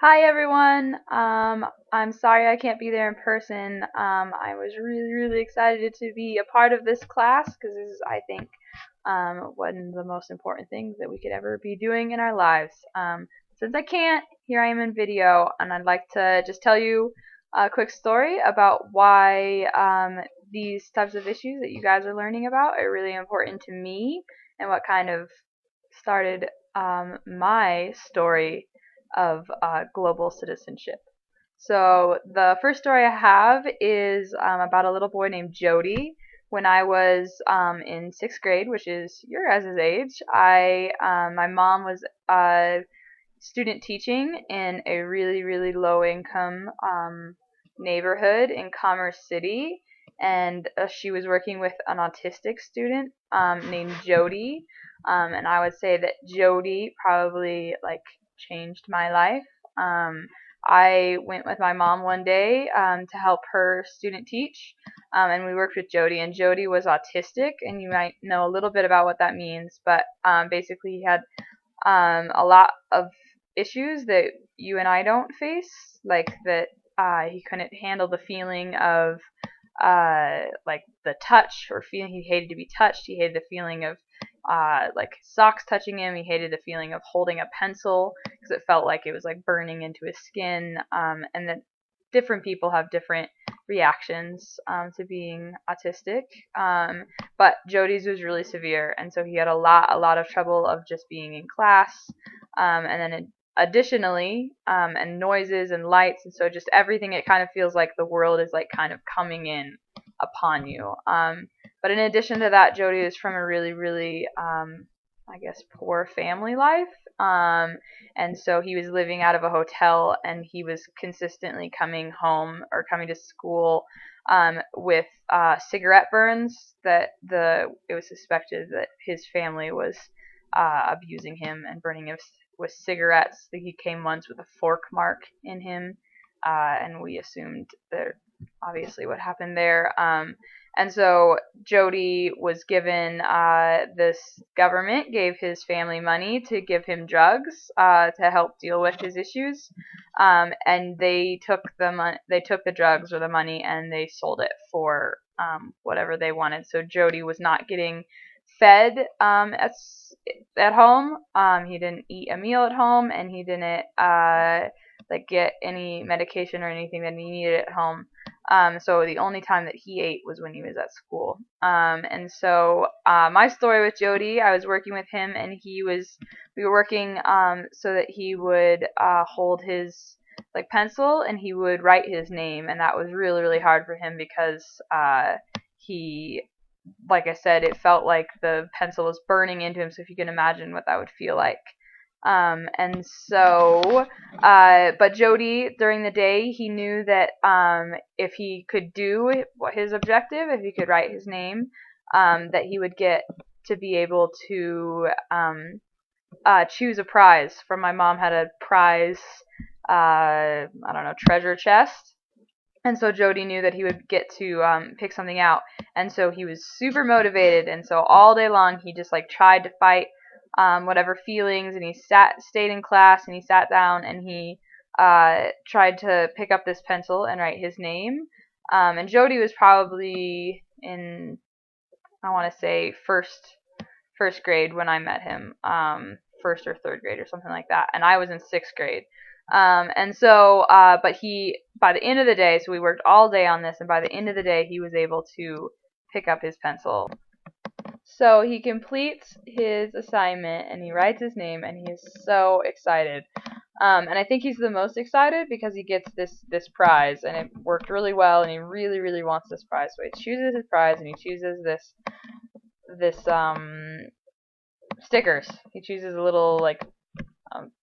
Hi everyone. I'm sorry I can't be there in person. I was really excited to be a part of this class because this is, I think, one of the most important things that we could ever be doing in our lives. Since I can't, here I am in video, and I'd like to just tell you a quick story about why these types of issues that you guys are learning about are really important to me, and what kind of started my story of global citizenship. So the first story I have is about a little boy named Jody. When I was in sixth grade, which is your guys' age, my mom was student teaching in a really low income neighborhood in Commerce City, and she was working with an autistic student named Jodi. And I would say that Jodi probably like changed my life. I went with my mom one day to help her student teach, and we worked with Jodi. And Jodi was autistic, and you might know a little bit about what that means, but basically he had a lot of issues that you and I don't face, like that he couldn't handle the feeling of like the touch, or feeling he hated to be touched. He hated the feeling of like socks touching him. He hated the feeling of holding a pencil because it felt like it was like burning into his skin. And that different people have different reactions to being autistic. But Jody's was really severe, and so he had a lot of trouble of just being in class. And then additionally, and noises and lights, and so just everything, it kind of feels like the world is like kind of coming in upon you. But in addition to that, Jody is from a really I guess poor family life. And so he was living out of a hotel, and he was consistently coming home or coming to school with cigarette burns that it was suspected that his family was abusing him and burning him with cigarettes. He came once with a fork mark in him, and we assumed that obviously what happened there. And so Jody was given, this government gave his family money to give him drugs to help deal with his issues, and they took the drugs or the money, and they sold it for whatever they wanted. So Jody was not getting fed at home. He didn't eat a meal at home, and he didn't like get any medication or anything that he needed at home. So the only time that he ate was when he was at school. And so my story with Jody, I was working with him, and we were working so that he would hold his like pencil, and he would write his name, and that was really hard for him because he, like I said, it felt like the pencil was burning into him. So if you can imagine what that would feel like. And so, but Jody, during the day, he knew that if he could do his objective, if he could write his name, that he would get to be able to choose a prize. From my mom had a prize, I don't know, treasure chest. And so Jody knew that he would get to pick something out, and so he was super motivated. And so all day long, he just like tried to fight whatever feelings, and he stayed in class, and he sat down, and he tried to pick up this pencil and write his name. And Jody was probably in, I want to say, first grade when I met him, first or third grade or something like that, and I was in sixth grade. And so, but by the end of the day, so we worked all day on this, and by the end of the day, he was able to pick up his pencil. So he completes his assignment, and he writes his name, and he is so excited. And I think he's the most excited because he gets this prize, and it worked really well, and he really wants this prize. So he chooses his prize, and he chooses this stickers. He chooses a little like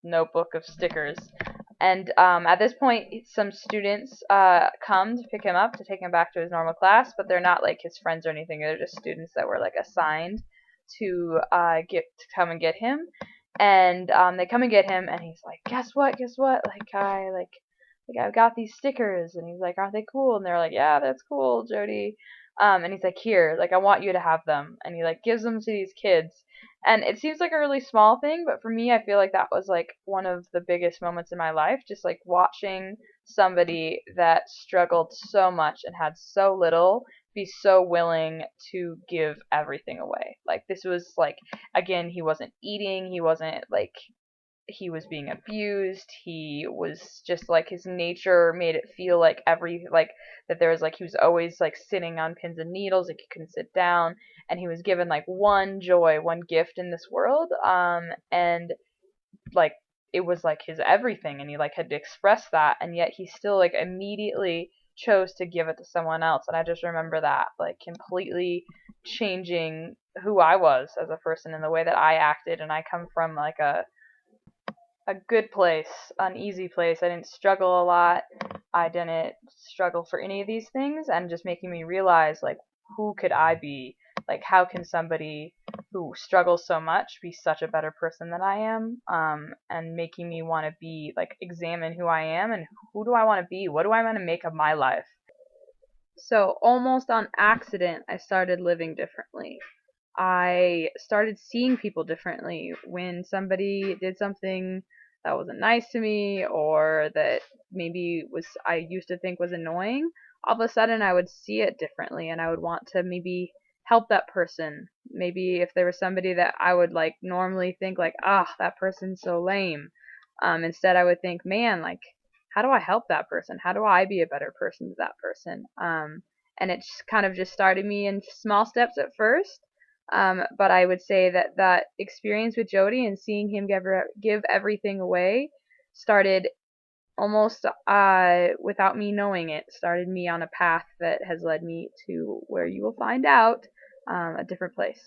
notebook of stickers. And at this point, some students come to pick him up to take him back to his normal class, but they're not like his friends or anything. They're just students that were like assigned to come and get him. And they come and get him, and he's like, "Guess what? Guess what? I've got these stickers." And he's like, "Aren't they cool?" And they're like, "Yeah, that's cool, Jody." And he's like, here, like I want you to have them, and he like gives them to these kids. And it seems like a really small thing, but for me, I feel like that was like one of the biggest moments in my life, just like watching somebody that struggled so much and had so little be so willing to give everything away. Like this was like, again, he wasn't eating, he wasn't like, he was being abused. He was just like, his nature made it feel like every like that there was like, he was always like sitting on pins and needles, like he couldn't sit down, and he was given like one joy, one gift in this world, and like it was like his everything, and he like had to express that, and yet he still like immediately chose to give it to someone else. And I just remember that like completely changing who I was as a person and the way that I acted. And I come from like a good place, an easy place. I didn't struggle a lot. I didn't struggle for any of these things, and just making me realize like, who could I be? Like how can somebody who struggles so much be such a better person than I am? And making me want to be like, examine who I am and who do I want to be? What do I want to make of my life? So almost on accident, I started living differently. I started seeing people differently. When somebody did something that wasn't nice to me, or that maybe was, I used to think was annoying, all of a sudden I would see it differently, and I would want to maybe help that person. Maybe if there was somebody that I would like normally think like, ah, that person's so lame. Instead I would think, man, like, how do I help that person? How do I be a better person to that person? And it just kind of just started me in small steps at first. But I would say that that experience with Jodi and seeing him give everything away started almost without me knowing it, started me on a path that has led me to where you will find out, a different place.